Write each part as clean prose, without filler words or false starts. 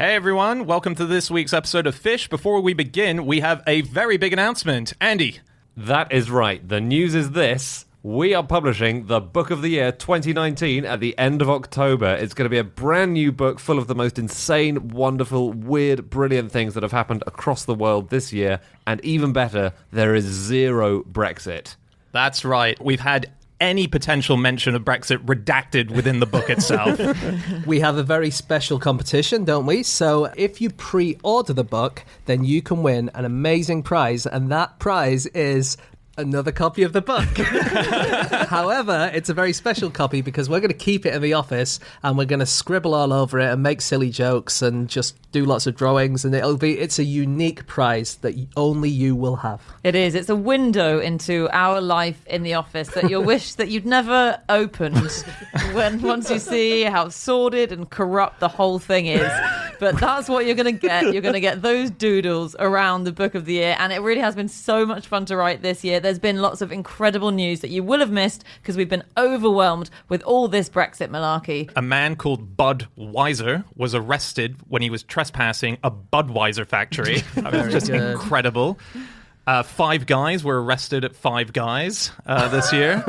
Hey everyone, welcome to this week's episode of Fish. Before we begin, we have a very big announcement. Andy. That is right. The news is this. We are publishing the Book of the Year 2019 at the end of October. It's going to be a brand new book full of the most insane, wonderful, weird, brilliant things that have happened across the world this year. And even better, there is zero Brexit. That's right. We've had any potential mention of Brexit redacted within the book itself. We have a very special competition, don't we? So if you pre-order the book, then you can win an amazing prize, and that prize is another copy of the book. However, it's a very special copy because we're going to keep it in the office and we're going to scribble all over it and make silly jokes and just do lots of drawings, and it's a unique prize that only you will have. It is. It's a window into our life in the office that you'll wish that you'd never opened once you see how sordid and corrupt the whole thing is. But that's what you're going to get. You're going to get those doodles around the Book of the Year, and it really has been so much fun to write this year. There's been lots of incredible news that you will have missed because we've been overwhelmed with all this Brexit malarkey. A man called Bud Weiser was arrested when he was trespassing a Budweiser factory. It's just incredible. 5 guys were arrested at Five Guys this year.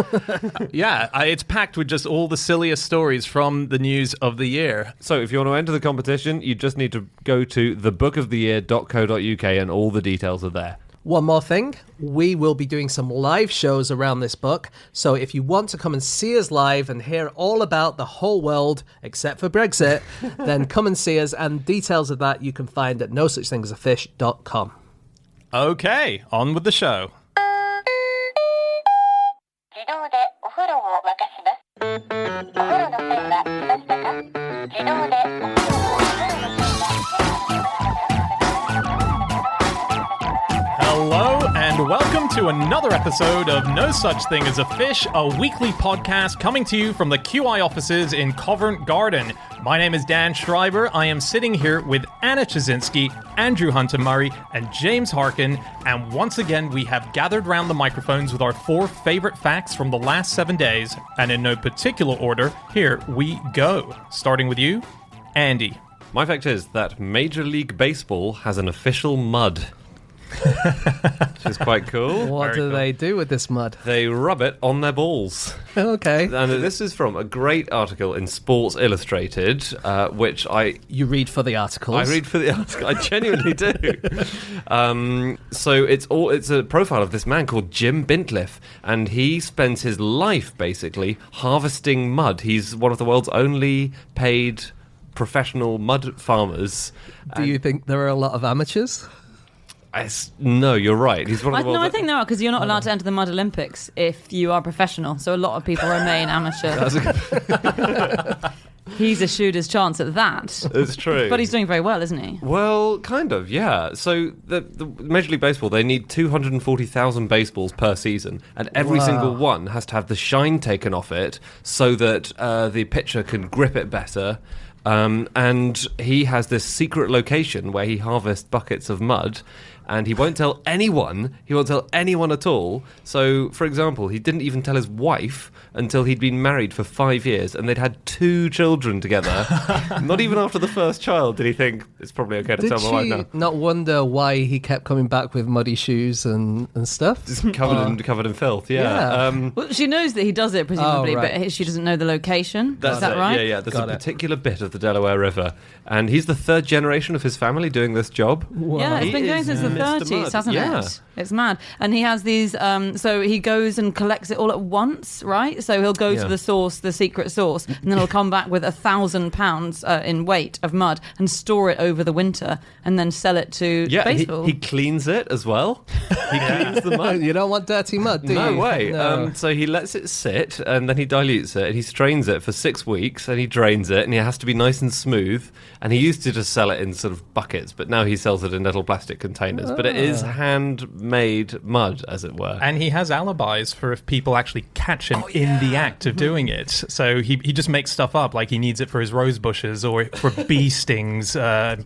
It's packed with just all the silliest stories from the news of the year. So if you want to enter the competition, you just need to go to thebookoftheyear.co.uk and all the details are there. One more thing, we will be doing some live shows around this book, so if you want to come and see us live and hear all about the whole world, except for Brexit, then come and see us, and details of that you can find at nosuchthingasafish.com. Okay, on with the show. Hello and welcome to another episode of No Such Thing as a Fish, a weekly podcast coming to you from the QI offices in Covent Garden. My name is Dan Schreiber. I am sitting here with Anna Chazinski, Andrew Hunter-Murray, and James Harkin. And once again, we have gathered round the microphones with our 4 favorite facts from the last 7 days. And in no particular order, here we go. Starting with you, Andy. My fact is that Major League Baseball has an official mud. Which is quite cool. What do they do with this mud? They rub it on their balls. Okay. And this is from a great article in Sports Illustrated, which You read for the articles? I read for the article. I genuinely do. So it's a profile of this man called Jim Bintliff, and he spends his life basically harvesting mud. He's one of the world's only paid professional mud farmers. Do you think there are a lot of amateurs? No, you're right. He's one of the I think there are, because you're not allowed to enter the Mud Olympics if you are professional. So a lot of people remain amateur. He's eschewed his chance at that. It's true. But he's doing very well, isn't he? Well, kind of, yeah. So the Major League Baseball, they need 240,000 baseballs per season, and every single one has to have the shine taken off it so that the pitcher can grip it better. And he has this secret location where he harvests buckets of mud, and he won't tell anyone. He won't tell anyone at all. So, for example, he didn't even tell his wife until he'd been married for 5 years, and they'd had 2 children together. Not even after the first child did he think, it's probably okay to tell my wife now. Did she not wonder why he kept coming back with muddy shoes and stuff? Just covered in filth, yeah. Well, she knows that he does it, presumably, but she doesn't know the location. Is that right? Yeah. There's a particular bit of the Delaware River, and he's the 3rd generation of his family doing this job. Wow. Yeah, it's been going since the 30s, hasn't it? It's mad. And he has these, so he goes and collects it all at once, right? So he'll go to the source, the secret source, and then he'll come back with 1,000 pounds in weight of mud and store it over the winter and then sell it to baseball. He cleans it as well. He cleans the mud. You don't want dirty mud, do you? No way. No. So he lets it sit, and then he dilutes it, and he strains it for 6 weeks, and he drains it, and it has to be nice and smooth. And he used to just sell it in sort of buckets, but now he sells it in little plastic containers. But it is handmade mud, as it were. And he has alibis for if people actually catch him in the act of doing it. So he just makes stuff up, like he needs it for his rose bushes or for bee stings,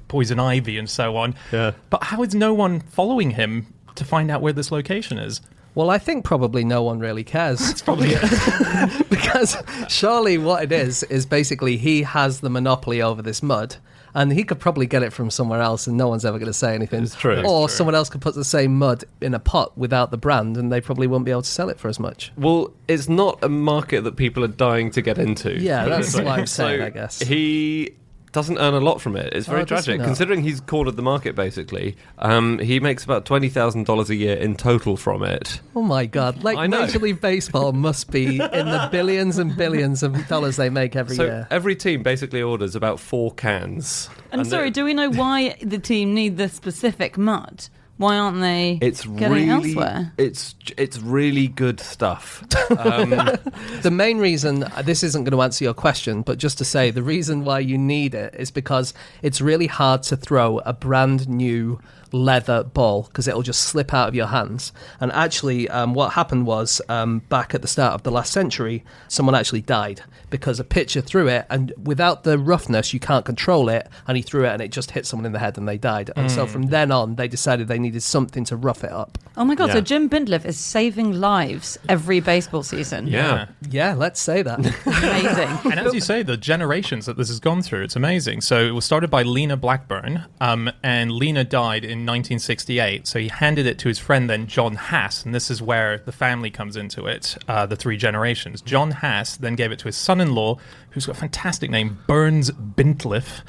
poison ivy and so on. Yeah. But how is no one following him to find out where this location is? Well, I think probably no one really cares. That's probably it. Because surely what it is basically he has the monopoly over this mud, And he could probably get it from somewhere else and no one's ever going to say anything. It's true. Or someone else could put the same mud in a pot without the brand and they probably won't be able to sell it for as much. Well, it's not a market that people are dying to get into. Yeah, that's what I'm saying, So I guess. He doesn't earn a lot from it. It's very does he tragic. not? Considering he's cornered the market, basically. He makes about $20,000 a year in total from it. Oh my God. Like, I know. Major League Baseball must be in the billions and billions of dollars they make every So year. every team basically orders about 4 cans. And sorry, do we know why the team need this specific mud? Why aren't they getting it elsewhere? It's really good stuff. The main reason, this isn't going to answer your question, but just to say, the reason why you need it is because it's really hard to throw a brand new leather ball because it'll just slip out of your hands. And actually, what happened was back at the start of the last century, someone actually died because a pitcher threw it, and without the roughness, you can't control it. And he threw it, and it just hit someone in the head, and they died. And so from then on, they decided they needed something to rough it up. Oh my God, Yeah. so Jim Bindliff is saving lives every baseball season. Yeah. Yeah, let's say that. Amazing. And as you say, the generations that this has gone through, it's amazing. So it was started by Lena Blackburn, and Lena died in 1968. So he handed it to his friend then, John Haas, and this is where the family comes into it, the 3 generations. John Haas then gave it to his son-in-law, who's got a fantastic name, Burns Bintliff.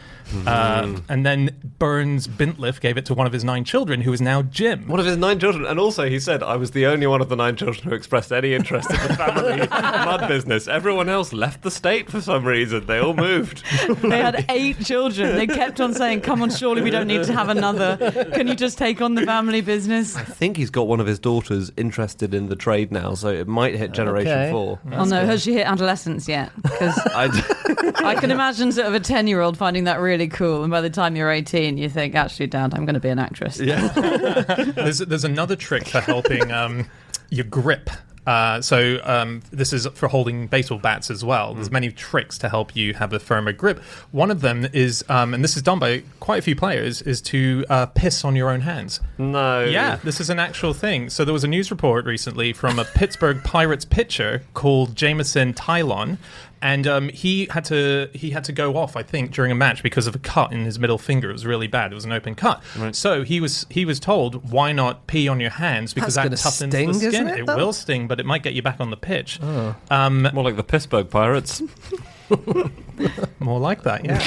And then Burns Bintliff gave it to one of his 9 children, who is now Jim. One of his 9 children. And also, he said, I was the only one of the 9 children who expressed any interest in the family mud business. Everyone else left the state for some reason. They all moved. They had 8 children. They kept on saying, come on, surely we don't need to have another. Can you just take on the family business? I think he's got one of his daughters interested in the trade now, so it might hit generation Okay. 4. Oh no, has she hit adolescence yet? Because I can imagine sort of a 10-year-old finding that really cool, and by the time you're 18, you think, actually, Dad, I'm going to be an actress. Yeah. There's another trick for helping your grip. This is for holding baseball bats as well. There's many tricks to help you have a firmer grip. One of them is, and this is done by quite a few players, is to piss on your own hands. No. Yeah, this is an actual thing. So there was a news report recently from a Pittsburgh Pirates pitcher called Jameson Tylon. And he had to go off, I think, during a match because of a cut in his middle finger. It was really bad. It was an open cut. Right. So he was told, why not pee on your hands, because that That's toughens gonna the sting, skin. isn't it, It though? will sting, but it might get you back on the pitch. More like the Pittsburgh Pirates. More like that, yeah.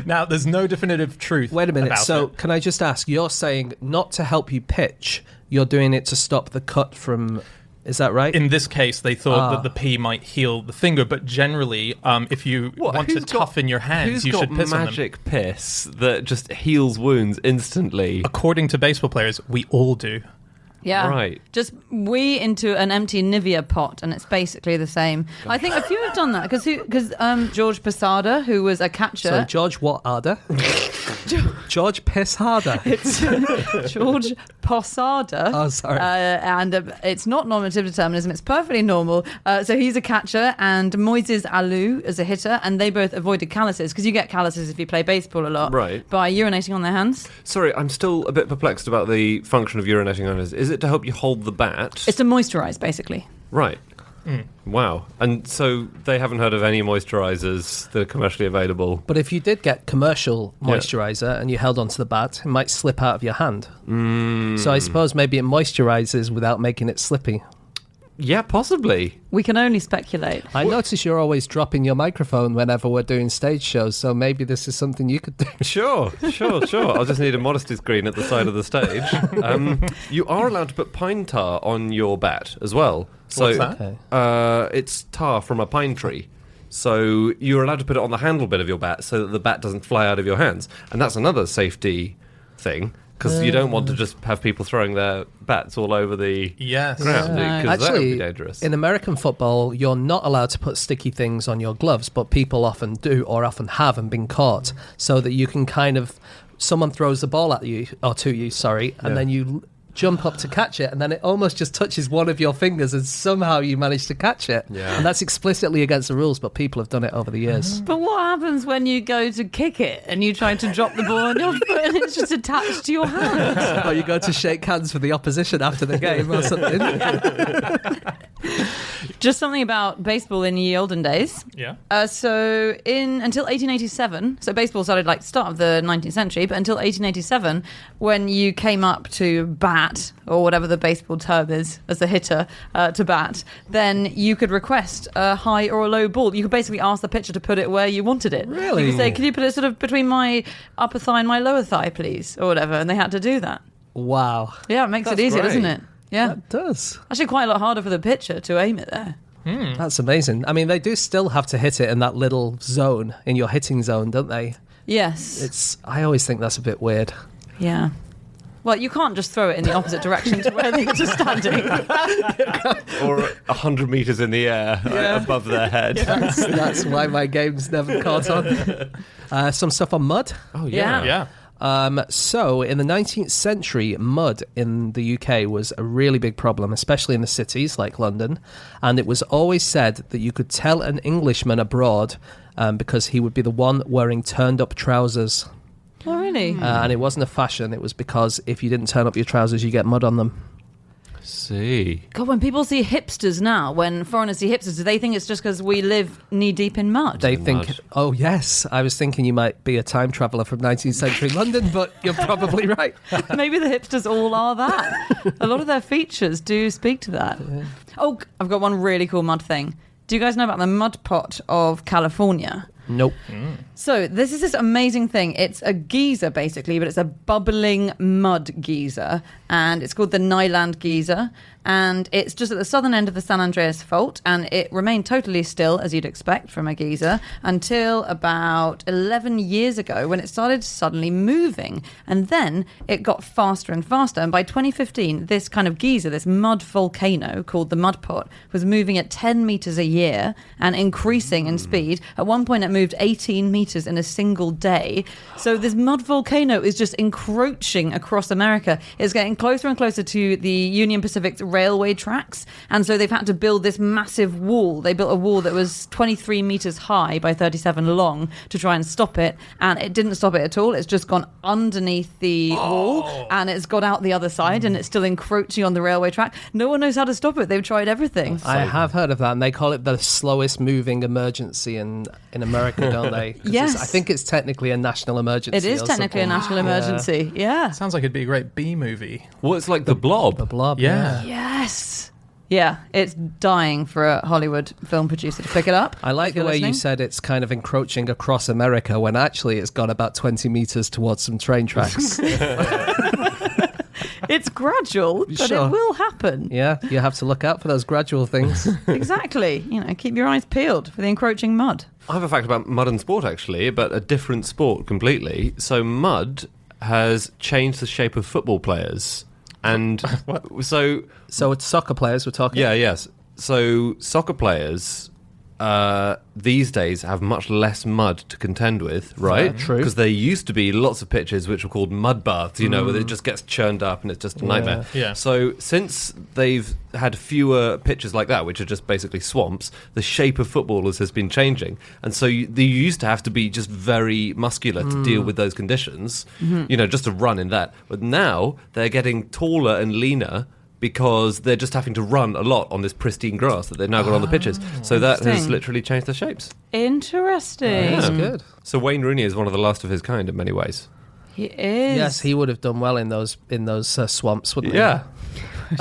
Now, there's no definitive truth. Wait a minute. about So, it. can I just ask? You're saying not to help you pitch. You're doing it to stop the cut from. Is that right? In this case, they thought that the pee might heal the finger, but generally, if you want to toughen your hands, you should piss on them. magic piss that just heals wounds instantly? According to baseball players, we all do. Yeah. Right. Just wee into an empty Nivea pot, and it's basically the same. I think a few have done that because George Posada, who was a catcher. So George what harder? George piss harder. It's George Posada. Oh, sorry. And it's not normative determinism. It's perfectly normal. So he's a catcher, and Moises Alou is a hitter, and they both avoided calluses because you get calluses if you play baseball a lot. Right. By urinating on their hands. Sorry, I'm still a bit perplexed about the function of urinating on it. Is it to help you hold the bat? It's to moisturise, basically. Right. Wow. And so they haven't heard of any moisturisers that are commercially available. But if you did get commercial moisturiser and you held onto the bat, it might slip out of your hand. So I suppose maybe it moisturises without making it slippy. Yeah, possibly. We can only speculate. I notice you're always dropping your microphone whenever we're doing stage shows, so maybe this is something you could do. Sure. I'll just need a modesty screen at the side of the stage. You are allowed to put pine tar on your bat as well. So, What's that? Okay. it's tar from a pine tree. So you're allowed to put it on the handle bit of your bat so that the bat doesn't fly out of your hands. And that's another safety thing, because you don't want to just have people throwing their bats all over the Yes. ground, Yeah. because that would be Actually, dangerous. in American football, you're not allowed to put sticky things on your gloves, but people often do or often have and been caught, so that you can kind of, someone throws the ball at you, or to you, sorry, and then you jump up to catch it, and then it almost just touches one of your fingers and somehow you manage to catch it. Yeah. And that's explicitly against the rules, but people have done it over the years. But what happens when you go to kick it and you try to drop the ball on your foot and it's just attached to your hand? Or you go to shake hands with the opposition after the game or something. Just something about baseball in ye olden days. Yeah. So until 1887, so baseball started like start of the 19th century, but until 1887, when you came up to bat, or whatever the baseball term is, as a hitter, to bat, then you could request a high or a low ball. You could basically ask the pitcher to put it where you wanted it. Really? You could say, could you put it sort of between my upper thigh and my lower thigh, please, or whatever, and they had to do that. Wow. Yeah, it makes That's it easier, great. doesn't it? Yeah. That does. Actually quite a lot harder for the pitcher to aim it there. That's amazing. I mean, they do still have to hit it in that little zone, in your hitting zone, don't they? Yes. I always think that's a bit weird. Yeah. Well, you can't just throw it in the opposite direction to where the hitter's standing. Or 100 metres in the air above their head. That's why my game's never caught on. Some stuff on mud. Oh, Yeah. Yeah. So, in the 19th century, mud in the UK was a really big problem, especially in the cities like London. And it was always said that you could tell an Englishman abroad because he would be the one wearing turned-up trousers. Oh, really? And it wasn't a fashion. It was because if you didn't turn up your trousers, you get mud on them. See. God, when people see hipsters now, when foreigners see hipsters, do they think it's just because we live knee-deep in mud? They Mud. think, oh, yes, I was thinking you might be a time traveller from 19th century London, but you're probably right. Maybe the hipsters all are that. A lot of their features do speak to that. Yeah. Oh, I've got one really cool mud thing. Do you guys know about the mud pot of California? Nope. So this is this amazing thing. It's a geyser, basically, but it's a bubbling mud geyser. And it's called the Nyland Geyser. And it's just at the southern end of the San Andreas Fault. And it remained totally still, as you'd expect from a geyser, until about 11 years ago when it started suddenly moving. And then it got faster and faster. And by 2015, this kind of geyser, this mud volcano called the Mud Pot, was moving at 10 meters a year and increasing in speed. At one point, it moved 18 meters in a single day. So this mud volcano is just encroaching across America. It's getting closer and closer to the Union Pacific's railway tracks. And so they've had to build this massive wall. They built a wall that was 23 meters high by 37 long to try and stop it. And it didn't stop it at all. It's just gone underneath the wall and it's got out the other side and it's still encroaching on the railway track. No one knows how to stop it. They've tried everything. I have heard of that, and they call it the slowest moving emergency in America, don't they? 'Cause Yes. I think it's technically a national emergency. It is or technically a something. national emergency. Yeah. Sounds like it'd be a great B movie. Well, it's like the blob. The blob. Yeah. Yes. Yeah, it's dying for a Hollywood film producer to pick it up. I like if the you're way you listening. said it's kind of encroaching across America when actually it's gone about 20 meters towards some train tracks. It's gradual, but Sure. it will happen. Yeah, you have to look out for those gradual things. Exactly. Keep your eyes peeled for the encroaching mud. I have a fact about mud and sport, actually, but a different sport completely. So mud has changed the shape of football players. And so... So it's soccer players we're talking. Yeah, yes. So soccer players these days have much less mud to contend with, right? Yeah, true. Because there used to be lots of pitches which were called mud baths, where it just gets churned up and it's just a nightmare. Yeah. So since they've had fewer pitches like that, which are just basically swamps, the shape of footballers has been changing. And so you used to have to be just very muscular to deal with those conditions, just to run in that. But now they're getting taller and leaner because they're just having to run a lot on this pristine grass that they've now got on the pitches. So that has Interesting. literally changed their shapes. Interesting. That's good. So Wayne Rooney is one of the last of his kind in many ways. He is. Yes, he would have done well in those swamps, wouldn't Yeah. he?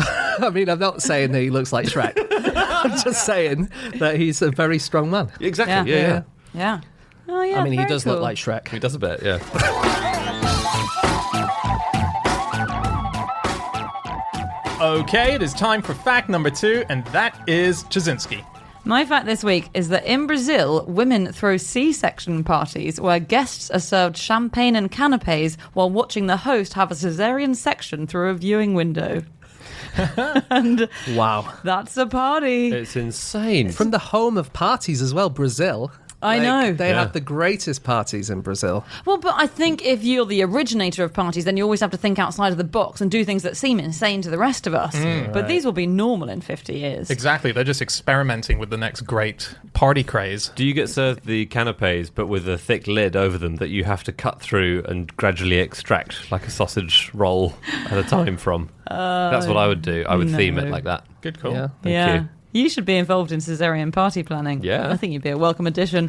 I mean, I'm not saying that he looks like Shrek. I'm just saying that he's a very strong man. Exactly. Yeah. Yeah. Yeah. Oh, yeah. I mean, he very does cool. look like Shrek. He does a bit, yeah. Okay, it is time for fact number 2, and that is Jasinski. My fact this week is that in Brazil, women throw C-section parties where guests are served champagne and canapes while watching the host have a caesarian section through a viewing window. And Wow. that's a party. It's insane. From the home of parties as well, Brazil. I know. They Yeah. have the greatest parties in Brazil. Well, but I think if you're the originator of parties, then you always have to think outside of the box and do things that seem insane to the rest of us. But these will be normal in 50 years. Exactly, they're just experimenting with the next great party craze. Do you get served the canapes, but with a thick lid over them that you have to cut through and gradually extract, like a sausage roll at a time from? That's what I would do. I would theme it no. like that. Good call. Yeah. Thank yeah. you. You should be involved in caesarean party planning. Yeah. I think you'd be a welcome addition.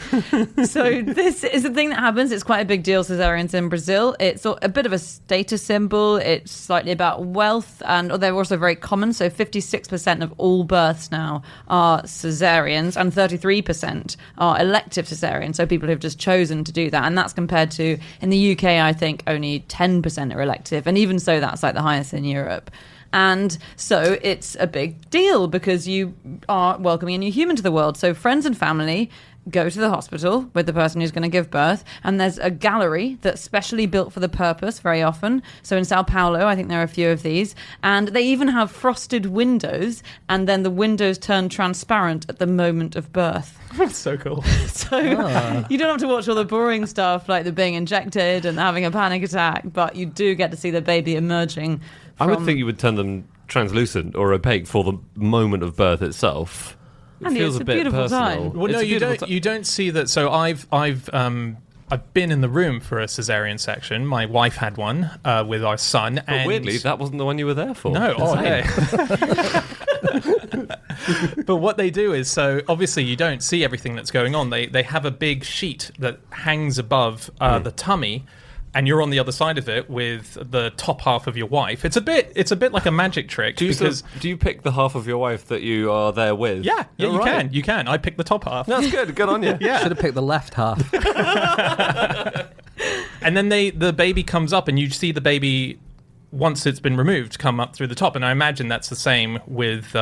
So this is the thing that happens. It's quite a big deal, caesareans in Brazil. It's a bit of a status symbol. It's slightly about wealth, and they're also very common. So 56% of all births now are caesareans, and 33% are elective caesarean, so people who've just chosen to do that. And that's compared to, in the UK, I think only 10% are elective. And even so, that's like the highest in Europe. And so it's a big deal because you are welcoming a new human to the world. So friends and family go to the hospital with the person who's going to give birth, and there's a gallery that's specially built for the purpose very often. So in Sao Paulo, I think there are a few of these, and they even have frosted windows, and then the windows turn transparent at the moment of birth. That's so cool. So you don't have to watch all the boring stuff like the being injected and having a panic attack, but you do get to see the baby emerging. I would think you would turn them translucent or opaque for the moment of birth itself. It Andy, feels it's a a bit beautiful personal. time. Well, no, It's a you beautiful don't. You don't see that. So I've been in the room for a cesarean section. My wife had one with our son. But and weirdly, that wasn't the one you were there for. No, Insane. But what they do is, so obviously you don't see everything that's going on. They have a big sheet that hangs above the tummy, and you're on the other side of it with the top half of your wife. It's a bit like a magic trick. Do you pick the half of your wife that you are there with? Yeah, Oh, right. you can. I picked the top half. That's good. Good on you. Yeah. Should have picked the left half. And then the baby comes up, and you see the baby, once it's been removed, come up through the top. And I imagine that's the same with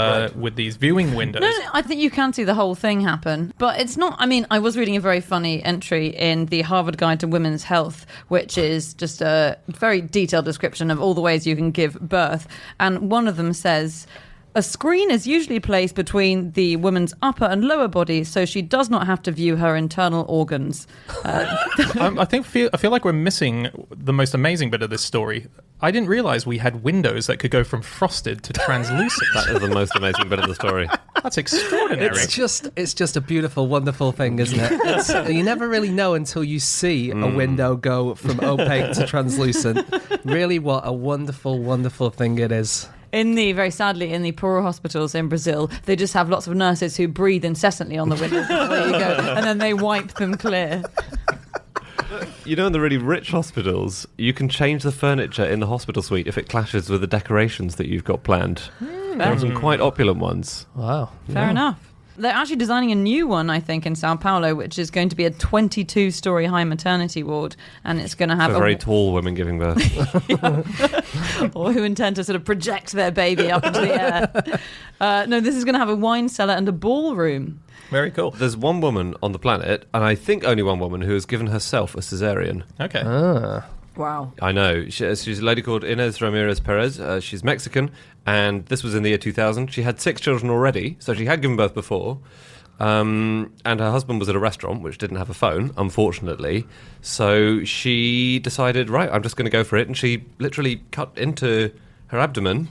these viewing windows. No, I think you can see the whole thing happen. But it's not, I mean, I was reading a very funny entry in the Harvard Guide to Women's Health, which is just a very detailed description of all the ways you can give birth. And one of them says, a screen is usually placed between the woman's upper and lower body, so she does not have to view her internal organs. I feel like we're missing the most amazing bit of this story. I didn't realize we had windows that could go from frosted to translucent. That is the most amazing bit of the story. That's extraordinary. It's just a beautiful, wonderful thing, isn't it? You never really know until you see a window go from opaque to translucent. Really, what a wonderful, wonderful thing it is. Very sadly, in the poorer hospitals in Brazil, they just have lots of nurses who breathe incessantly on the windows before you go, and then they wipe them clear. You know, in the really rich hospitals, you can change the furniture in the hospital suite if it clashes with the decorations that you've got planned. There are some quite opulent ones. Wow. Fair enough. They're actually designing a new one, I think, in Sao Paulo, which is going to be a 22-story high maternity ward, and it's going to have For very tall women giving birth. or who intend to sort of project their baby up into the air. No, this is going to have a wine cellar and a ballroom. Very cool. There's one woman on the planet, and I think only one woman, who has given herself a cesarean. Okay. Wow. I know. She's a lady called Inez Ramirez Perez. She's Mexican, and this was in the year 2000. She had 6 children already, so she had given birth before. And her husband was at a restaurant, which didn't have a phone, unfortunately. So she decided, right, I'm just going to go for it. And she literally cut into her abdomen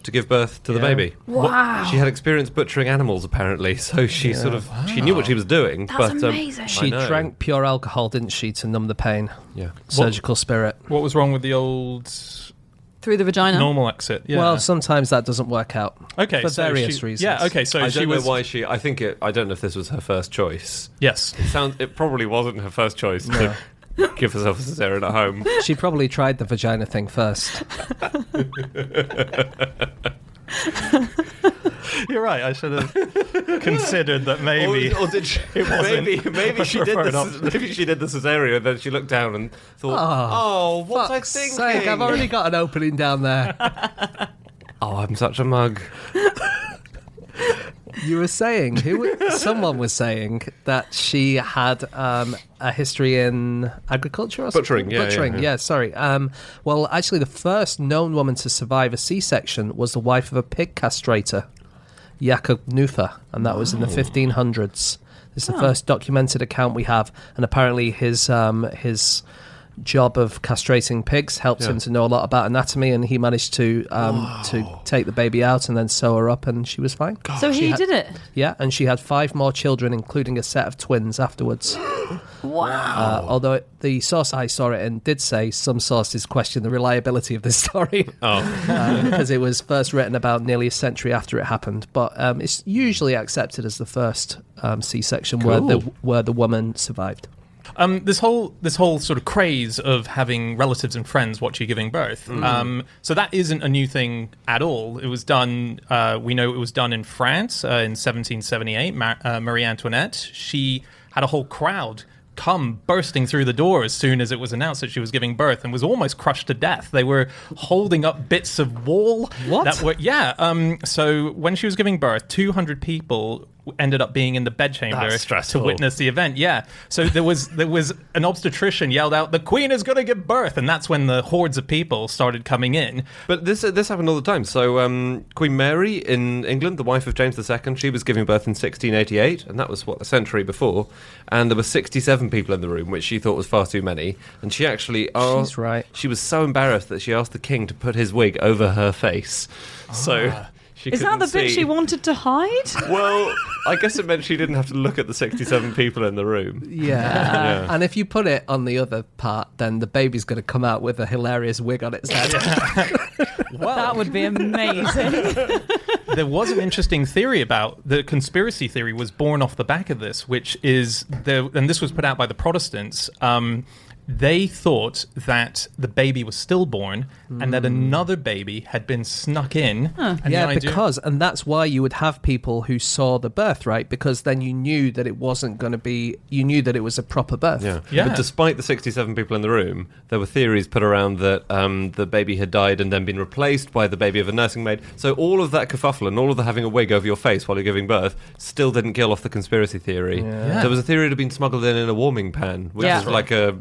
to give birth to the baby. Wow. She had experience butchering animals, apparently, so she she knew what she was doing. That's amazing. She drank pure alcohol, didn't she, to numb the pain? Yeah. Surgical spirit. What was wrong with the old Through the vagina? normal exit? Yeah. Well, sometimes that doesn't work out. Okay, for so various reasons. Yeah. Okay. So I she don't was. know why she. I don't know if this was her first choice. Yes. It probably wasn't her first choice to give herself a cesarean at home. She probably tried the vagina thing first. You're right. I should have considered that maybe. Or did she? It wasn't Maybe she did preferred the option. maybe she did the cesarean, and then she looked down and thought, "Oh, what was I Fuck's thinking? sake, I've already got an opening down there. Oh, I'm such a mug." You were saying, someone was saying that she had a history in agriculture or Butchering, something? yeah. Sorry. Well, actually, the first known woman to survive a C-section was the wife of a pig castrator, Jacob Nufer, and that was in the 1500s. It's the first documented account we have, and apparently his job of castrating pigs, helped him to know a lot about anatomy, and he managed to take the baby out and then sew her up, and she was fine. So he did it? Yeah, and she had 5 more children, including a set of twins afterwards. Wow. Although the source I saw it in did say some sources question the reliability of this story. Because it was first written about nearly a century after it happened. But it's usually accepted as the first C-section where the woman survived. This whole sort of craze of having relatives and friends watch you giving birth. So that isn't a new thing at all. It was done. We know it was done in France in 1778. Marie Antoinette. She had a whole crowd come bursting through the door as soon as it was announced that she was giving birth, and was almost crushed to death. They were holding up bits of wall. What? That were, so when she was giving birth, 200 people ended up being in the bedchamber to witness the event. Yeah. So there was an obstetrician yelled out, "The Queen is going to give birth," and that's when the hordes of people started coming in. But this happened all the time. So Queen Mary in England, the wife of James II, she was giving birth in 1688, and that was a century before. And there were 67 people in the room, which she thought was far too many. And she actually asked. She's right. She was so embarrassed that she asked the king to put his wig over her face. So. Is that the bit she wanted to hide? Well, I guess it meant she didn't have to look at the 67 people in the room. Yeah. And if you put it on the other part, then the baby's going to come out with a hilarious wig on its head. Well, that would be amazing. There was an interesting theory about the conspiracy theory was born off the back of this, which is and this was put out by the Protestants. They thought that the baby was stillborn and that another baby had been snuck in. And and that's why you would have people who saw the birth, right? Because then you knew that it wasn't going to be, you knew that it was a proper birth. Yeah. But despite the 67 people in the room, there were theories put around that the baby had died and then been replaced by the baby of a nursing maid. So all of that kerfuffle and all of the having a wig over your face while you're giving birth still didn't kill off the conspiracy theory. Yeah. There was a theory it had been smuggled in a warming pan, which is like a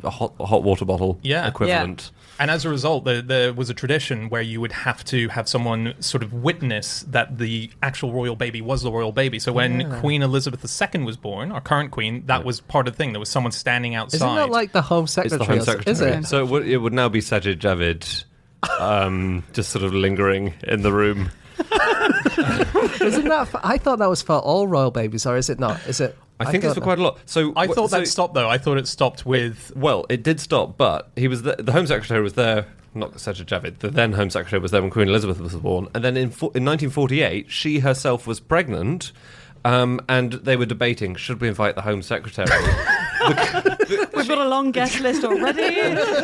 hot water bottle equivalent. And as a result, there was a tradition where you would have to have someone sort of witness that the actual royal baby was the royal baby. So when Queen Elizabeth II was born, our current queen, that was part of the thing. There was someone standing outside. Isn't that like the Home Secretary? It's the Home Secretary. Is it? So it would now be Sajid Javid just sort of lingering in the room. Isn't that? I thought that was for all royal babies, or is it not? Is it? I think it's for quite a lot. So I thought that stopped, though. I thought it stopped with... Well, it did stop, but he was the Home Secretary was there, not Sajid Javid, the then Home Secretary was there when Queen Elizabeth was born. And then in 1948, she herself was pregnant, and they were debating, should we invite the Home Secretary? We've got a long guest list already.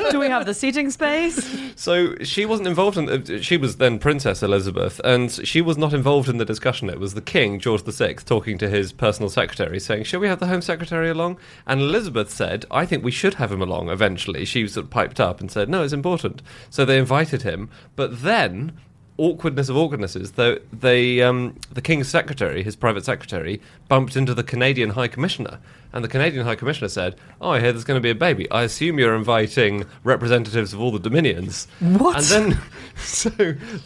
Do we have the seating space? So she wasn't involved in... She was then Princess Elizabeth, and she was not involved in the discussion. It was the King, George VI, talking to his personal secretary, saying, shall we have the Home Secretary along? And Elizabeth said, I think we should have him along eventually. She sort of piped up and said, no, it's important. So they invited him. But then... awkwardness of awkwardnesses, though the King's secretary, his private secretary, bumped into the Canadian High Commissioner, and the Canadian High Commissioner said, I hear there's going to be a baby. I assume you're inviting representatives of all the dominions. What? And then, so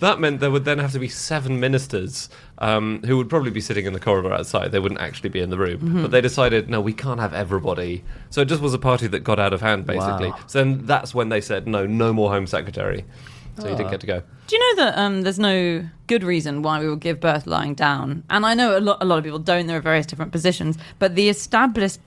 that meant there would then have to be 7 ministers who would probably be sitting in the corridor outside. They wouldn't actually be in the room. But they decided, no, we can't have everybody. So it just was a party that got out of hand, basically. Wow. So then that's when they said, no more Home Secretary. So you didn't get to go. Do you know that there's no good reason why we would give birth lying down? And I know a lot of people don't. There are various different positions, but the established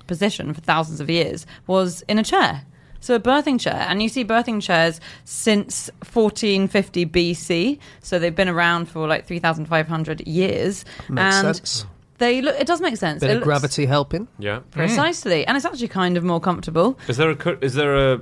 position for thousands of years was in a chair. So a birthing chair, and you see birthing chairs since 1450 BC. So they've been around for like 3,500 years. Makes sense. They look. It does make sense. Bit of gravity helping. Yeah, precisely, and it's actually kind of more comfortable. Is there a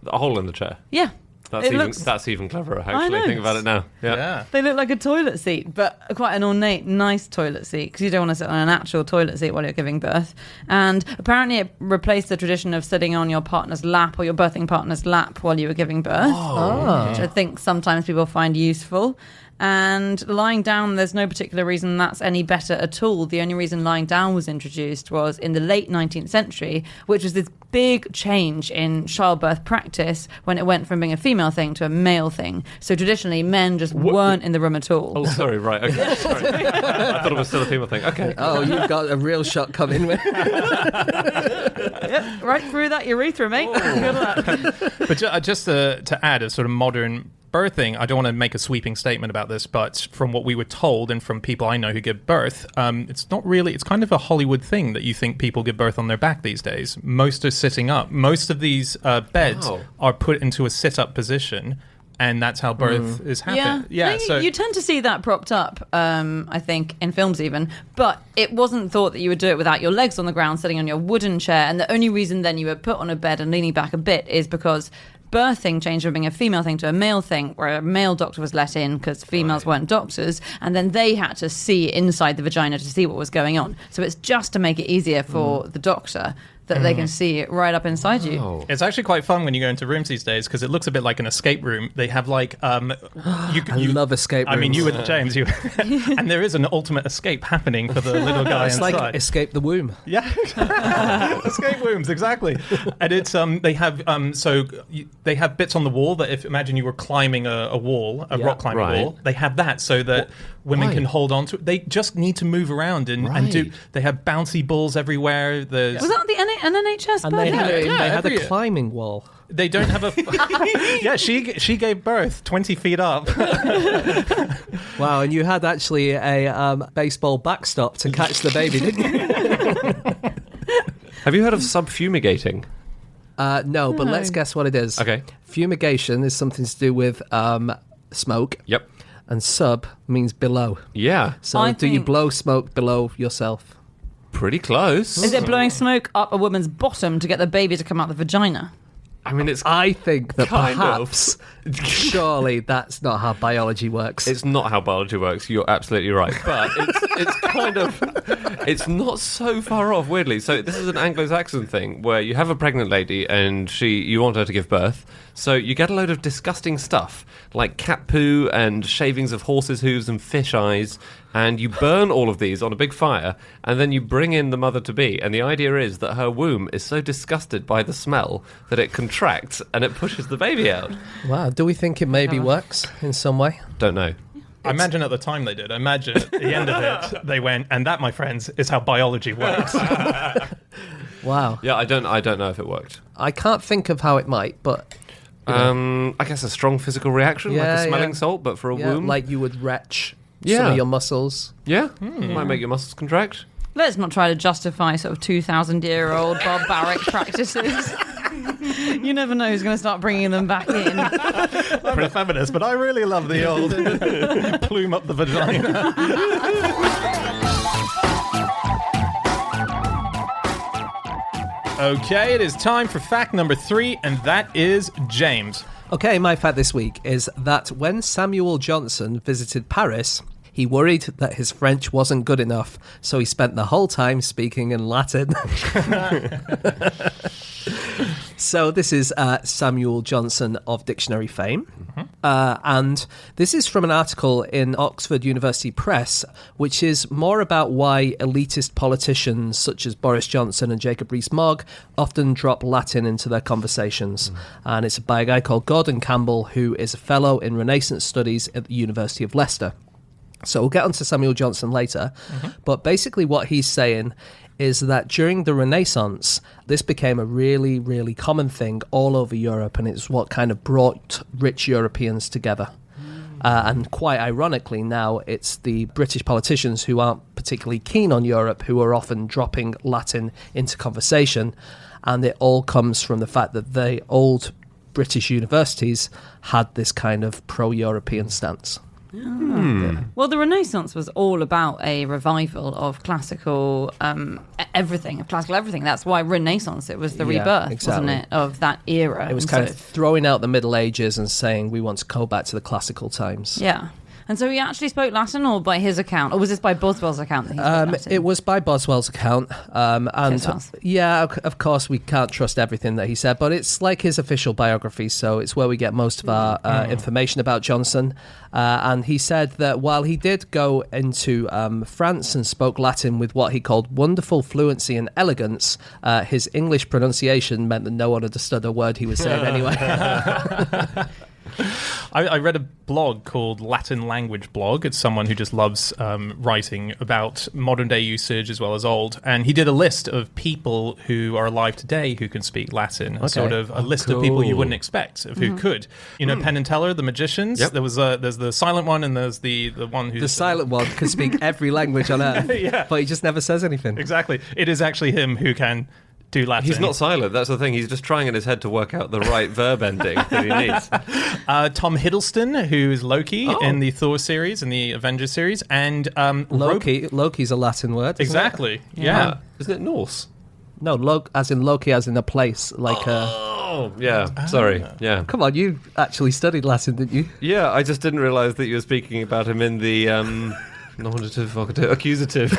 hole in the chair? Yeah. That's even cleverer, actually. Think about it now. Yeah. They look like a toilet seat, but quite an ornate, nice toilet seat, because you don't want to sit on an actual toilet seat while you're giving birth. And apparently it replaced the tradition of sitting on your partner's lap or your birthing partner's lap while you were giving birth, which I think sometimes people find useful. And lying down, there's no particular reason that's any better at all. The only reason lying down was introduced was in the late 19th century, which was this big change in childbirth practice when it went from being a female thing to a male thing. So traditionally, men just weren't in the room at all. Oh, sorry, right. Okay, sorry. I thought it was still a female thing. Okay. Oh, you've got a real shot coming with. Yep, right through that urethra, mate. Good luck. But just to add a sort of modern birthing, I don't want to make a sweeping statement about this, but from what we were told and from people I know who give birth, it's not really, it's kind of a Hollywood thing that you think people give birth on their back these days. Most are sitting up. Most of these beds are put into a sit-up position, and that's how birth is happening. Yeah, so you tend to see that propped up, I think, in films even, but it wasn't thought that you would do it without your legs on the ground, sitting on your wooden chair, and the only reason then you were put on a bed and leaning back a bit is because birthing changed from being a female thing to a male thing, where a male doctor was let in because females weren't doctors, and then they had to see inside the vagina to see what was going on. So it's just to make it easier for the doctor that they can see it right up inside you. It's actually quite fun when you go into rooms these days because it looks a bit like an escape room. They have like I love escape rooms. I mean, you with James, and there is an ultimate escape happening for the little guy it's inside. like escape the womb. Yeah, escape rooms, exactly. And it's they have they have bits on the wall that if imagine you were climbing a wall, a rock climbing wall. They have that so that women can hold on to it. They just need to move around and do. They have bouncy balls everywhere. Was that an NHS And birthing? they had a climbing wall. They don't have a. Yeah, she gave birth 20 feet up. Wow, and you had actually a baseball backstop to catch the baby, didn't you? Have you heard of subfumigating? No, but let's guess what it is. Okay. Fumigation is something to do with smoke. Yep. And sub means below. Yeah. So do you blow smoke below yourself? Pretty close. Is it blowing smoke up a woman's bottom to get the baby to come out the vagina? I mean, I think that kind perhaps, surely that's not how biology works. It's not how biology works. You're absolutely right. But it's kind of, it's not so far off, weirdly. So this is an Anglo-Saxon thing where you have a pregnant lady and you want her to give birth. So you get a load of disgusting stuff like cat poo and shavings of horses' hooves and fish eyes, and you burn all of these on a big fire, and then you bring in the mother-to-be. And the idea is that her womb is so disgusted by the smell that it contracts and it pushes the baby out. Wow, do we think it maybe works in some way? Don't know. I imagine at the time they did. I imagine at the end of it, they went, and that, my friends, is how biology works. Wow. Yeah, I don't know if it worked. I can't think of how it might, but... I guess a strong physical reaction, like a smelling salt, but for a womb. Like you would retch some of your muscles. Yeah, might make your muscles contract. Let's not try to justify sort of 2,000-year-old barbaric practices. You never know who's going to start bringing them back in. I'm a feminist, but I really love the old plume up the vagina. Okay, it is time for fact number 3, and that is James. Okay, my fact this week is that when Samuel Johnson visited Paris, he worried that his French wasn't good enough, so he spent the whole time speaking in Latin. So this is Samuel Johnson of dictionary fame. And this is from an article in Oxford University Press, which is more about why elitist politicians such as Boris Johnson and Jacob Rees-Mogg often drop Latin into their conversations. And it's by a guy called Gordon Campbell, who is a fellow in Renaissance Studies at the University of Leicester. So we'll get on to Samuel Johnson later. But basically what he's saying is that during the Renaissance, this became a really, really common thing all over Europe, and it's what kind of brought rich Europeans together. And quite ironically now, it's the British politicians who aren't particularly keen on Europe who are often dropping Latin into conversation, and it all comes from the fact that the old British universities had this kind of pro-European stance. Well, the Renaissance was all about a revival of classical everything. That's why Renaissance, it was the rebirth, exactly. wasn't it, of that era. It was kind of throwing out the Middle Ages and saying we want to go back to the classical times. Yeah. And so he actually spoke Latin, or by his account, or was this by Boswell's account that he spoke Latin? It was by Boswell's account, and of course we can't trust everything that he said, but it's like his official biography, so it's where we get most of our information about Johnson. And he said that while he did go into France and spoke Latin with what he called wonderful fluency and elegance, his English pronunciation meant that no one understood a word he was saying anyway. I read a blog called Latin Language Blog. It's someone who just loves writing about modern day usage as well as old. And he did a list of people who are alive today who can speak Latin. Okay. Sort of a list of people you wouldn't expect of who could. You know, Penn and Teller, the magicians. Yep. There's the silent one, and there's the one who's... The silent one can speak every language on earth. Yeah. But he just never says anything. Exactly. It is actually him who can... do Latin. He's not silent, that's the thing. He's just trying in his head to work out the right verb ending that he needs. Tom Hiddleston, who's Loki in the Thor series, in the Avengers series, and Loki's a Latin word. Exactly, it? yeah. Isn't it Norse? No, as in Loki, as in a place, like Oh, yeah, sorry, yeah. Come on, you actually studied Latin, didn't you? Yeah, I just didn't realise that you were speaking about him in the nominative, vocative, accusative.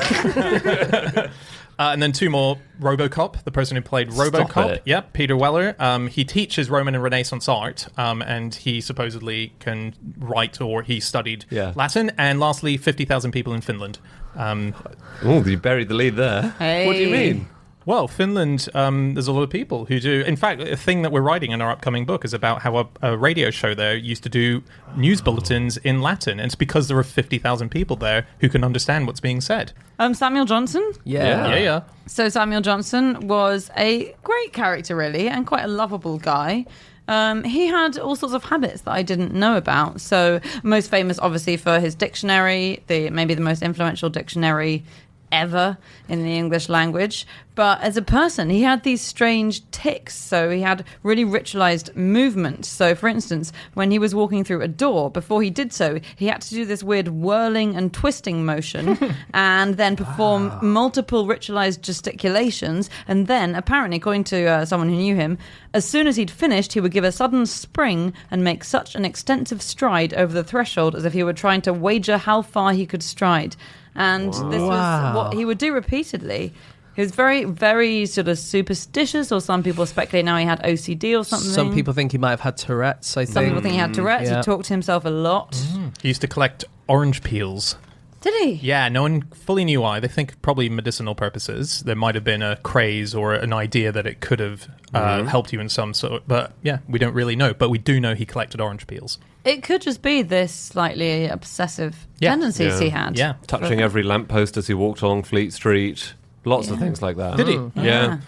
And then two more. RoboCop, the person who played RoboCop. Yep, Peter Weller. He teaches Roman and Renaissance art, and he supposedly can write, or he studied Latin. And lastly, 50,000 people in Finland. Oh, you buried the lead there. Hey. What do you mean? Well, Finland, there's a lot of people who do... In fact, a thing that we're writing in our upcoming book is about how a radio show there used to do news bulletins in Latin. And it's because there are 50,000 people there who can understand what's being said. Samuel Johnson? Yeah. So Samuel Johnson was a great character, really, and quite a lovable guy. He had all sorts of habits that I didn't know about. So most famous, obviously, for his dictionary, maybe the most influential dictionary ever in the English language. But as a person, he had these strange tics. So he had really ritualized movement. So for instance, when he was walking through a door, before he did so, he had to do this weird whirling and twisting motion and then perform multiple ritualized gesticulations. And then, apparently, according to someone who knew him, as soon as he'd finished, he would give a sudden spring and make such an extensive stride over the threshold as if he were trying to wager how far he could stride. And this was what he would do repeatedly. He was very, very sort of superstitious, or some people speculate now he had OCD or something. Some people think he might have had Tourette's, I think. Some people think he had Tourette's. Yeah. He talked to himself a lot. He used to collect orange peels. Did he? Yeah, no one fully knew why. They think probably medicinal purposes. There might have been a craze or an idea that it could have helped you in some sort. But yeah, we don't really know. But we do know he collected orange peels. It could just be this slightly obsessive tendencies he had. Yeah. Touching every lamppost as he walked along Fleet Street. Lots of things like that. Did he? Yeah.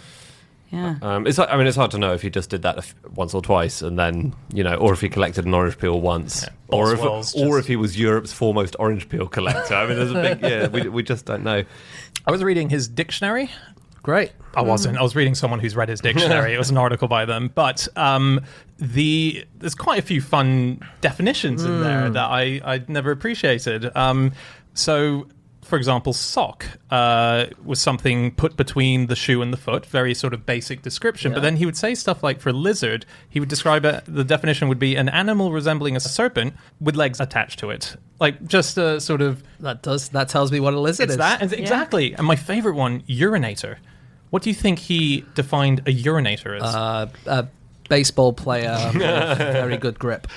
It's hard to know if he just did that once or twice, and then or if he collected an orange peel once, or if he was Europe's foremost orange peel collector. I mean, there's a big we just don't know. I was reading his dictionary. Great. I wasn't. I was reading someone who's read his dictionary. It was an article by them, but there's quite a few fun definitions in there that I never appreciated. So. For example, sock was something put between the shoe and the foot, very sort of basic description. Yeah. But then he would say stuff like, for lizard, he would describe it, the definition would be an animal resembling a serpent with legs attached to it. Like, just a sort of... That tells me what a lizard is. Exactly. And my favorite one, urinator. What do you think he defined a urinator as? A baseball player with very good grip.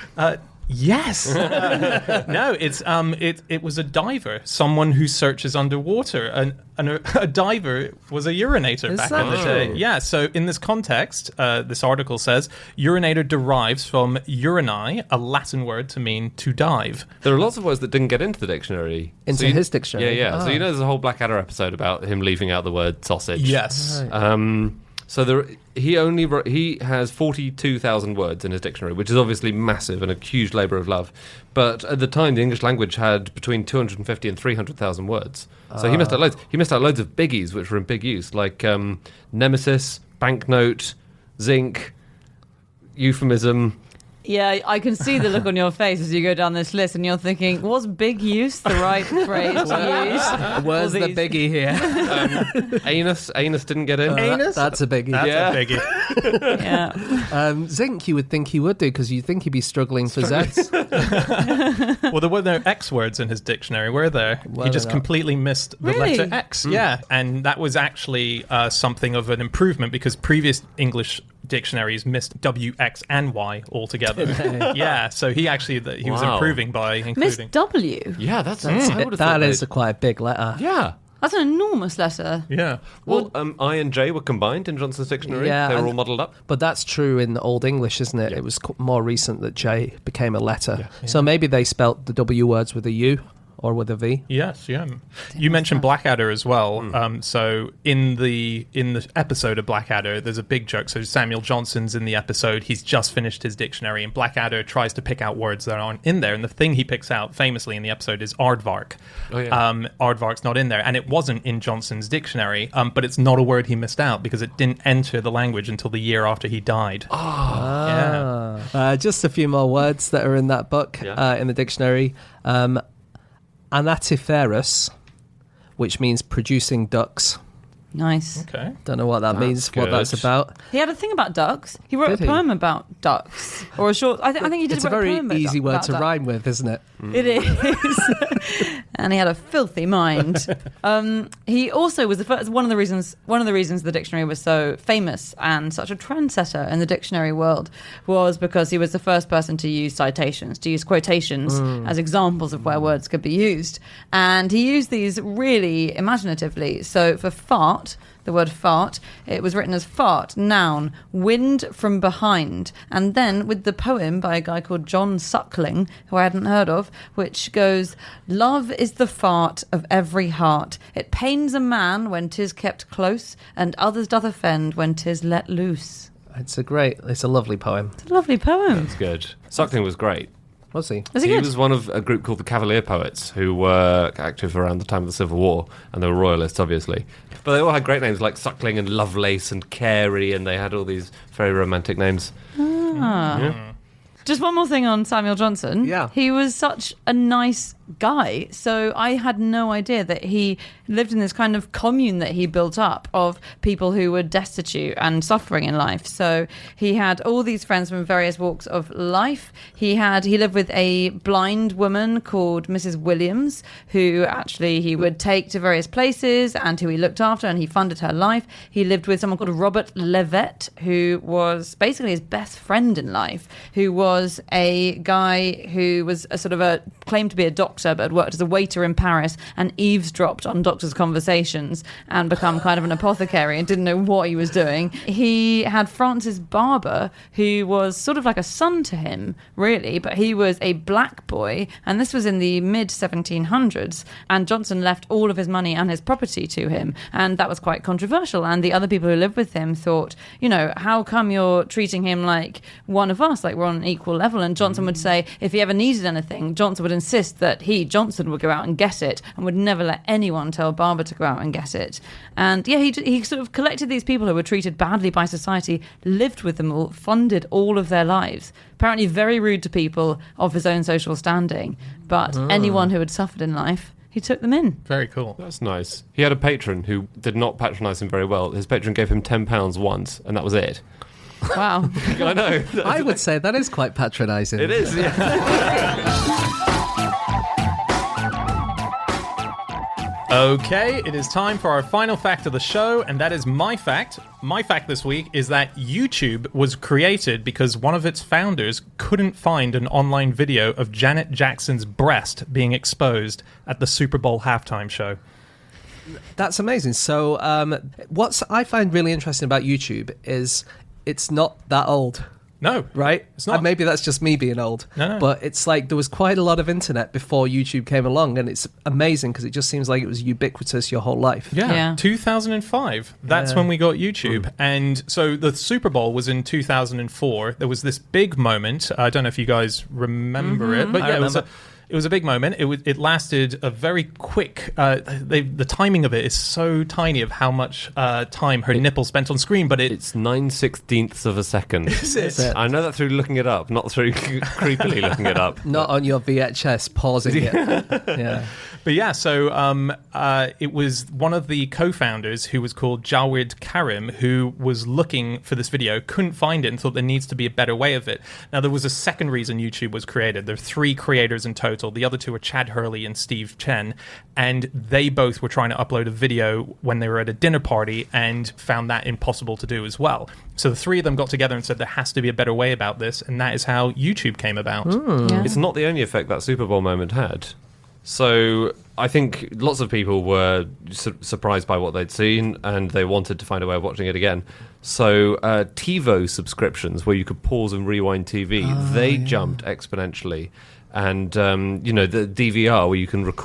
Yes. No, it was a diver, someone who searches underwater. And a diver was a urinator back in the day. Yeah, so in this context, this article says, urinator derives from urani, a Latin word to mean to dive. There are lots of words that didn't get into the dictionary. His dictionary? Yeah. So there's a whole Blackadder episode about him leaving out the word sausage. Yes. Right. So he has 42,000 words in his dictionary, which is obviously massive and a huge labour of love. But at the time, the English language had between 250 and 300,000 words. So he missed out loads. He missed out loads of biggies, which were in big use, like nemesis, banknote, zinc, euphemism. Yeah, I can see the look on your face as you go down this list, and you're thinking, was big use the right phrase to use? Where's the biggie here? Anus didn't get in. Anus? That's a biggie. That's a biggie. Yeah. Zinc, you would think he would do, because you'd think he'd be struggling for Zs. Well, there were no X words in his dictionary, were there? Were He there just not? completely missed the Really? letter X. Yeah, and that was actually something of an improvement because previous English dictionaries missed W, X, and Y altogether. Yeah, so he actually he was Wow. improving by Miss including. W. Yeah, that's I would have That thought is they'd- quite a big letter. Yeah. That's an enormous letter. Yeah. Well, I and J were combined in Johnson's dictionary. Yeah, they were and- all muddled up. But that's true in Old English, isn't it? It was more recent that J became a letter. So maybe they spelt the W words with a U or with a V. Yes, yeah. You mentioned Blackadder as well. So in the episode of Blackadder, there's a big joke. So Samuel Johnson's in the episode. He's just finished his dictionary, and Blackadder tries to pick out words that aren't in there. And the thing he picks out famously in the episode is aardvark. Oh, yeah. Aardvark's not in there, and it wasn't in Johnson's dictionary. But it's not a word he missed out because it didn't enter the language until the year after he died. Yeah. Just a few more words that are in that book, Yeah. in the dictionary. Anatiferous, which means producing ducks. Nice. Okay. Don't know what that means, what good. that's about. He had a thing about ducks. He wrote Did a he? poem about ducks, or a short. I think he did. It's a write very poem about easy word about to ducks. rhyme with, isn't it? It is. And he had a filthy mind. He also was the first. One of the reasons the dictionary was so famous and such a trendsetter in the dictionary world was because he was the first person to use citations, to use quotations as examples of where words could be used, and he used these really imaginatively. So for fart. The word fart, it was written as fart, noun, wind from behind. And then with the poem by a guy called John Suckling, who I hadn't heard of, which goes, love is the fart of every heart. It pains a man when 'tis kept close, and others doth offend when 'tis let loose. It's a lovely poem. It's a lovely poem. It's good. Suckling was great. Was he? Was he He good? was one of a group called the Cavalier Poets who were active around the time of the Civil War, and they were royalists, obviously. But they all had great names like Suckling and Lovelace and Carey, and they had all these very romantic names. Just one more thing on Samuel Johnson. Yeah. He was such a nice guy. So I had no idea that he lived in this kind of commune that he built up of people who were destitute and suffering in life. So he had all these friends from various walks of life. He lived with a blind woman called Mrs. Williams, who actually he would take to various places and who he looked after, and he funded her life. He lived with someone called Robert Levet, who was basically his best friend in life, who was a guy who was claimed to be a doctor but had worked as a waiter in Paris and eavesdropped on doctors' conversations and become kind of an apothecary and didn't know what he was doing. He had Francis Barber, who was sort of like a son to him, really, but he was a black boy, and this was in the mid-1700s, and Johnson left all of his money and his property to him, and that was quite controversial, and the other people who lived with him thought, how come you're treating him like one of us, like we're on an equal level? And Johnson would say if he ever needed anything, Johnson would insist that Johnson would go out and get it and would never let anyone tell Barber to go out and get it. And he sort of collected these people who were treated badly by society, lived with them all, funded all of their lives. Apparently very rude to people of his own social standing, but anyone who had suffered in life, he took them in. Very cool. That's nice. He had a patron who did not patronise him very well. His patron gave him £10 once, and that was it. Wow. I know. I would say that is quite patronising. It is, yeah. Okay, it is time for our final fact of the show, and that is my fact. My fact this week is that YouTube was created because one of its founders couldn't find an online video of Janet Jackson's breast being exposed at the Super Bowl halftime show. That's amazing. So what I find really interesting about YouTube is it's not that old. No, Right? It's not. Maybe that's just me being old. No. But it's like there was quite a lot of internet before YouTube came along, and it's amazing because it just seems like it was ubiquitous your whole life. Yeah, Yeah. 2005. That's when we got YouTube. And so the Super Bowl was in 2004. There was this big moment. I don't know if you guys remember it, but I it was remember. It was a big moment. It lasted a very quick. The timing of it is so tiny of how much time her nipple spent on screen, but it's 9/16 of a second. Is it? I know that through looking it up, not through creepily looking it up. Not on your VHS pausing it. Yeah. But yeah, so it was one of the co-founders who was called Jawed Karim who was looking for this video, couldn't find it, and thought there needs to be a better way of it. Now, there was a second reason YouTube was created. There are 3 creators in total. The other 2 are Chad Hurley and Steve Chen, and they both were trying to upload a video when they were at a dinner party and found that impossible to do as well. So the 3 of them got together and said there has to be a better way about this, and that is how YouTube came about. Yeah. It's not the only effect that Super Bowl moment had. So I think lots of people were surprised by what they'd seen, and they wanted to find a way of watching it again. So TiVo subscriptions, where you could pause and rewind TV, they jumped exponentially. And the DVR,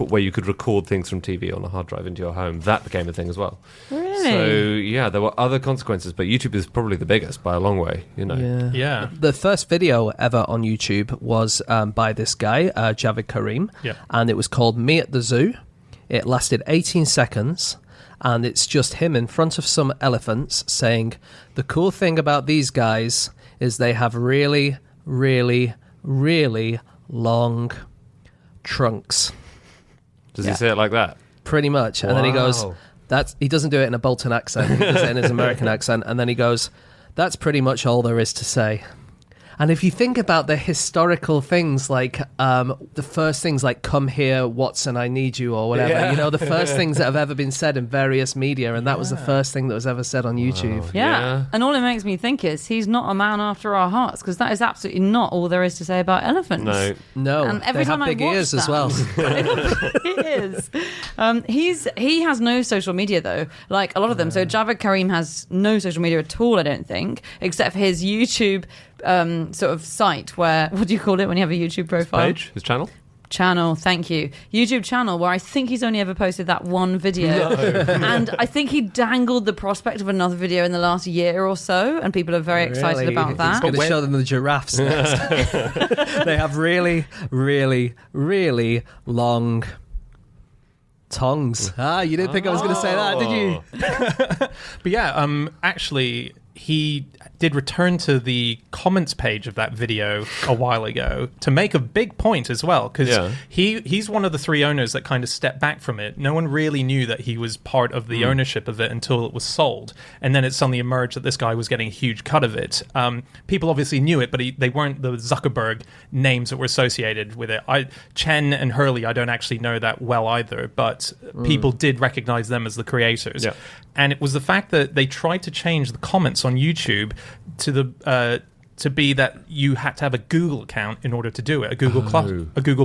where you could record things from TV on a hard drive into your home, that became a thing as well. Really? So yeah, there were other consequences, but YouTube is probably the biggest by a long way. Yeah. The first video ever on YouTube was by this guy, Jawed Karim, and it was called Me at the Zoo. It lasted 18 seconds, and it's just him in front of some elephants saying, the cool thing about these guys is they have really, really, really long trunks. Does he say it like that? Pretty much. And then he goes, Wow. he doesn't do it in a Bolton accent, he does it in his American accent, and then he goes, that's pretty much all there is to say. And if you think about the historical things, like the first things like "Come here, Watson, I need you" or whatever, the first things that have ever been said in various media, and that was the first thing that was ever said on YouTube. Yeah. And all it makes me think is he's not a man after our hearts, because that is absolutely not all there is to say about elephants. No, And every they time have big I watch ears that, as well. He is. He has no social media though, like a lot of them. So Jawed Karim has no social media at all, I don't think, except for his YouTube sort of site where, what do you call it when you have a YouTube profile? His channel, thank you. YouTube channel, where I think he's only ever posted that one video. And I think he dangled the prospect of another video in the last year or so, and people are very excited about He's that. going to show them the giraffes next. They have really, really, really long tongues. You didn't think I was going to say that, did you? But yeah, actually, he did return to the comments page of that video a while ago to make a big point as well, because he's one of the 3 owners that kind of stepped back from it. No one really knew that he was part of the ownership of it until it was sold, and then it suddenly emerged that this guy was getting a huge cut of it. People obviously knew it, but they weren't the Zuckerberg names that were associated with it. Chen and Hurley, I don't actually know that well either, but people did recognize them as the creators. And it was the fact that they tried to change the comments on YouTube to be that you had to have a Google account in order to do it, a Google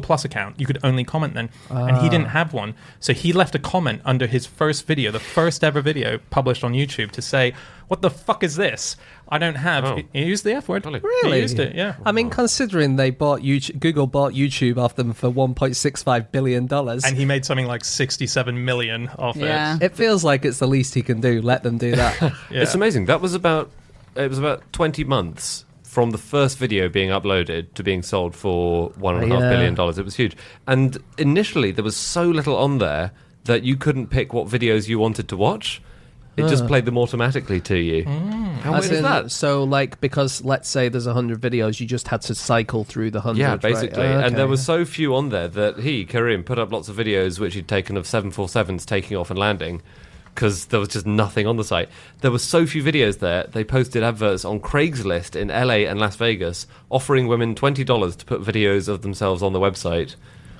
Plus account. You could only comment then, and he didn't have one. So he left a comment under his first video, the first ever video published on YouTube, to say, "What the fuck is this? I don't have." He used the F word. Really? He used it. Yeah. I mean, considering they bought Google bought YouTube off them for $1.65 billion, And he made something like 67 million off it. it feels like it's the least he can do. Let them do that. Yeah. It's amazing. It was about 20 months from the first video being uploaded to being sold for $1.5 billion. It was huge. And initially, there was so little on there that you couldn't pick what videos you wanted to watch. It just played them automatically to you. How weird is that? So, like, because let's say there's 100 videos, you just had to cycle through the 100. Yeah, basically. Right? And there were so few on there that Karim, put up lots of videos which he'd taken of 747s taking off and landing, because there was just nothing on the site. There were so few videos there, they posted adverts on Craigslist in LA and Las Vegas offering women $20 to put videos of themselves on the website.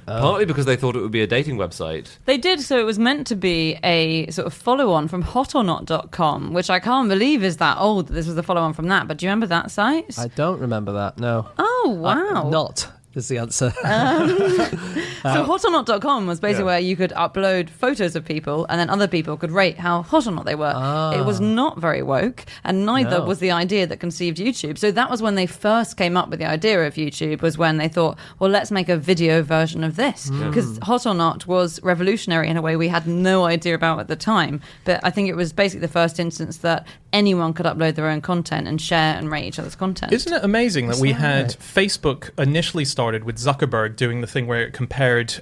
Partly because they thought it would be a dating website. They did, so it was meant to be a sort of follow-on from hotornot.com, which I can't believe is that old. This was a follow-on from that, but do you remember that site? I don't remember that, no. Oh, wow. Not is the answer. So hotornot.com was basically where you could upload photos of people, and then other people could rate how hot or not they were. It was not very woke, and neither was the idea that conceived YouTube. So that was when they first came up with the idea of YouTube, was when they thought, well, let's make a video version of this. Because Hot or Not was revolutionary in a way we had no idea about at the time. But I think it was basically the first instance that anyone could upload their own content and share and rate each other's content. Isn't it amazing that we had Facebook initially started with Zuckerberg doing the thing where it compared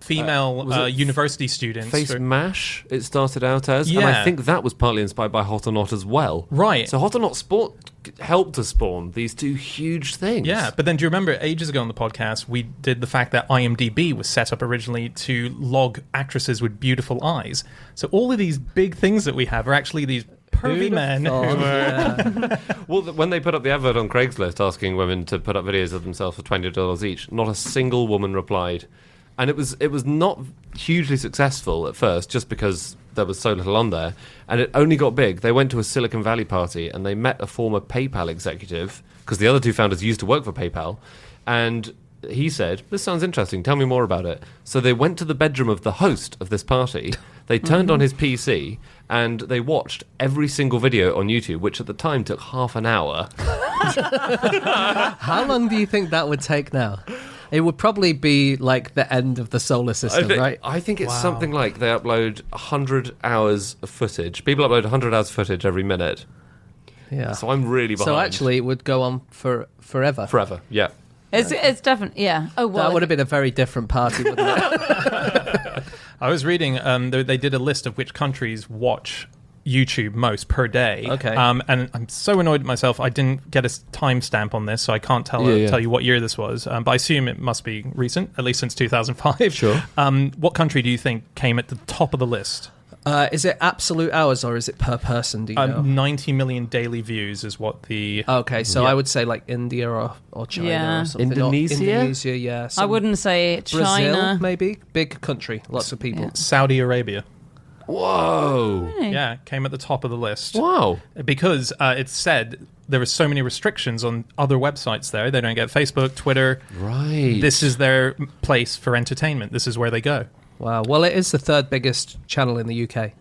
female university students. Face Mash, it started out as. Yeah. And I think that was partly inspired by Hot or Not as well. Right. So Hot or Not helped to spawn these two huge things. Yeah, but then do you remember ages ago on the podcast, we did the fact that IMDb was set up originally to log actresses with beautiful eyes. So all of these big things that we have are actually these pervy men who are... Well, when they put up the advert on Craigslist asking women to put up videos of themselves for $20 each, not a single woman replied. And it was not hugely successful at first, just because there was so little on there. And it only got big. They went to a Silicon Valley party and they met a former PayPal executive, because the other two founders used to work for PayPal. And he said, "This sounds interesting. Tell me more about it." So they went to the bedroom of the host of this party. They turned on his PC and they watched every single video on YouTube, which at the time took half an hour. How long do you think that would take now? It would probably be like the end of the solar system, right? I think it's something like they upload 100 hours of footage. People upload 100 hours of footage every minute. Yeah. So I'm really behind. So actually, it would go on for forever. Forever, yeah. It's definitely, yeah. Oh, well. That would have been a very different party, wouldn't it? I was reading, they did a list of which countries watch YouTube most per day. Okay. And I'm so annoyed at myself. I didn't get a timestamp on this, so I can't tell you what year this was. But I assume it must be recent, at least since 2005. Sure. What country do you think came at the top of the list? Is it absolute hours or is it per person? Do you know? 90 million daily views is what the... Okay, so I would say like India or China Yeah. or something. Indonesia? Indonesia, yeah. I wouldn't say Brazil, China. maybe. Big country, lots of people. Yeah. Saudi Arabia. Whoa. Yeah, came at the top of the list. Wow. Because it's said there are so many restrictions on other websites there. They don't get Facebook, Twitter. Right. This is their place for entertainment. This is where they go. Wow. Well, it is the third biggest channel in the UK.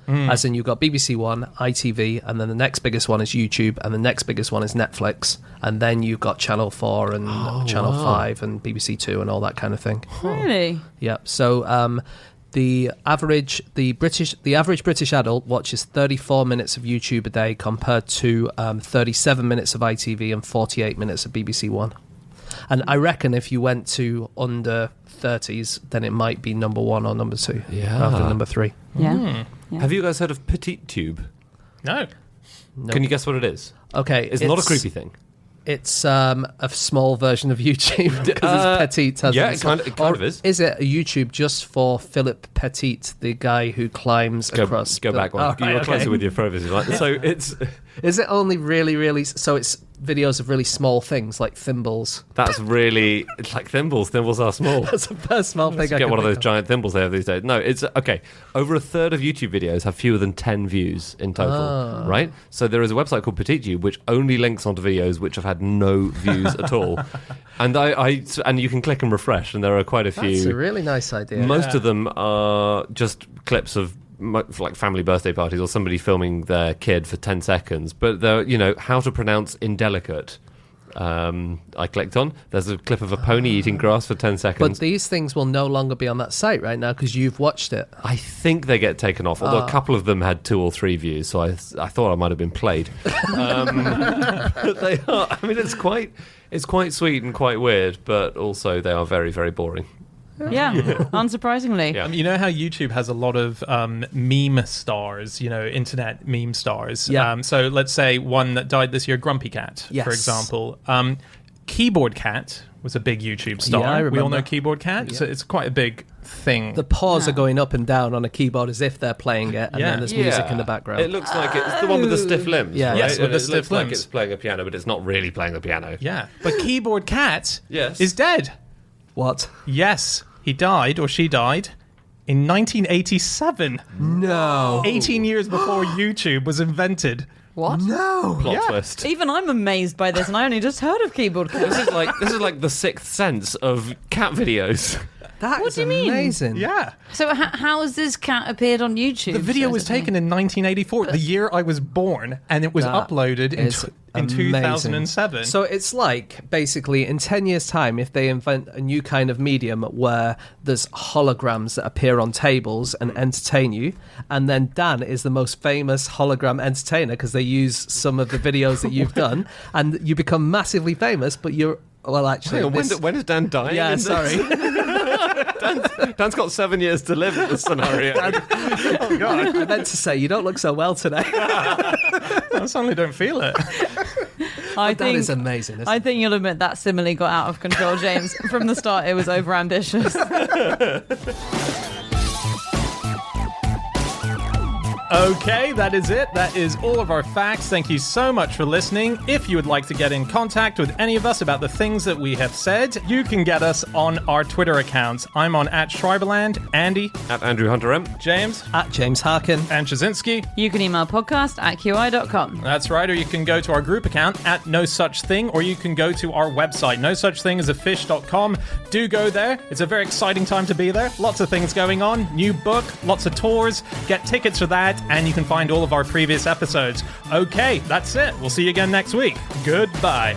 As in, you've got BBC One, ITV, and then the next biggest one is YouTube, and the next biggest one is Netflix, and then you've got Channel 4 and Channel 5 and BBC 2 and all that kind of thing. Really? Yeah. So the average British adult watches 34 minutes of YouTube a day compared to 37 minutes of ITV and 48 minutes of BBC One. And I reckon if you went to under 30s, then it might be number 1 or number 2 rather than number 3. Yeah. Yeah. Have you guys heard of Petite Tube? No. Nope. Can you guess what it is? Okay. It's not a creepy thing. It's a small version of YouTube because it's petite. It kind of is. Is it a YouTube just for Philip Petit, the guy who climbs across? Go back one. Oh, right, You're closer with your photos. Right? So it's... Is it only really... So it's videos of really small things like thimbles. That's really... It's like thimbles. Thimbles are small. That's the first small thing I Get can one of think those giant thimbles they have these days. No, it's... Okay, over a third of YouTube videos have fewer than 10 views in total, right? So there is a website called PetiteTube which only links onto videos which have had no views at all. And and you can click and refresh, and there are quite a few. That's a really nice idea. Most of them are just clips of like family birthday parties or somebody filming their kid for 10 seconds. But they're, how to pronounce indelicate. I clicked on. There's a clip of a pony eating grass for 10 seconds. But these things will no longer be on that site right now because you've watched it. I think they get taken off, although a couple of them had 2 or 3 views, so I thought I might have been played. But they are. I mean, it's quite sweet and quite weird, but also they are very, very boring. Yeah, unsurprisingly. Yeah. You know how YouTube has a lot of meme stars, internet meme stars. Yeah. So let's say one that died this year, Grumpy Cat, Yes. for example. Keyboard Cat was a big YouTube star. Yeah, I we all remember. know Keyboard Cat. Yeah. So it's quite a big thing. The paws are going up and down on a keyboard as if they're playing it, and Yeah. then there's music in the background. It looks like it's the one with the stiff limbs. Yeah. right? Yes, with And the it stiff looks like limbs. it's playing a piano, but it's not really playing the piano. Yeah. But Keyboard Cat Yes. is dead. What? Yes. He died, or she died, in 1987. No. 18 years before YouTube was invented. What? No. Plot Yeah. twist. Even I'm amazed by this, and I only just heard of Keyboard Cat. This is like The Sixth Sense of cat videos. That What is do you mean? amazing. Yeah. So how has this cat appeared on YouTube? The video So was is it something- taken in 1984, the year I was born, and it was That uploaded in is in amazing. 2007. So it's like, basically, in 10 years' time, if they invent a new kind of medium where there's holograms that appear on tables and entertain you, and then Dan is the most famous hologram entertainer because they use some of the videos that you've done, and you become massively famous, but you're... Well, actually... Hang on, when is Dan dying? Yeah, in this? sorry. Dan's got 7 years to live in this scenario. Oh, God. I meant to say, you don't look so well today. I suddenly don't feel it. I That think is amazing, isn't I it? think you'll admit that simile got out of control, James. From the start, it was overambitious. Okay, that is it. That is all of our facts. Thank you so much for listening. If you would like to get in contact with any of us about the things that we have said, you can get us on our Twitter accounts. I'm on @Schreiberland, Andy, At Andrew Hunter M. James, At James Harkin. and Jasinski. You can email podcast@qi.com. That's right, or you can go to our group account @NoSuchThing, or you can go to our website, nosuchthingasafish.com. Do go there. It's a very exciting time to be there. Lots of things going on. New book, lots of tours. Get tickets for that, and you can find all of our previous episodes. Okay, that's it. We'll see you again next week. Goodbye.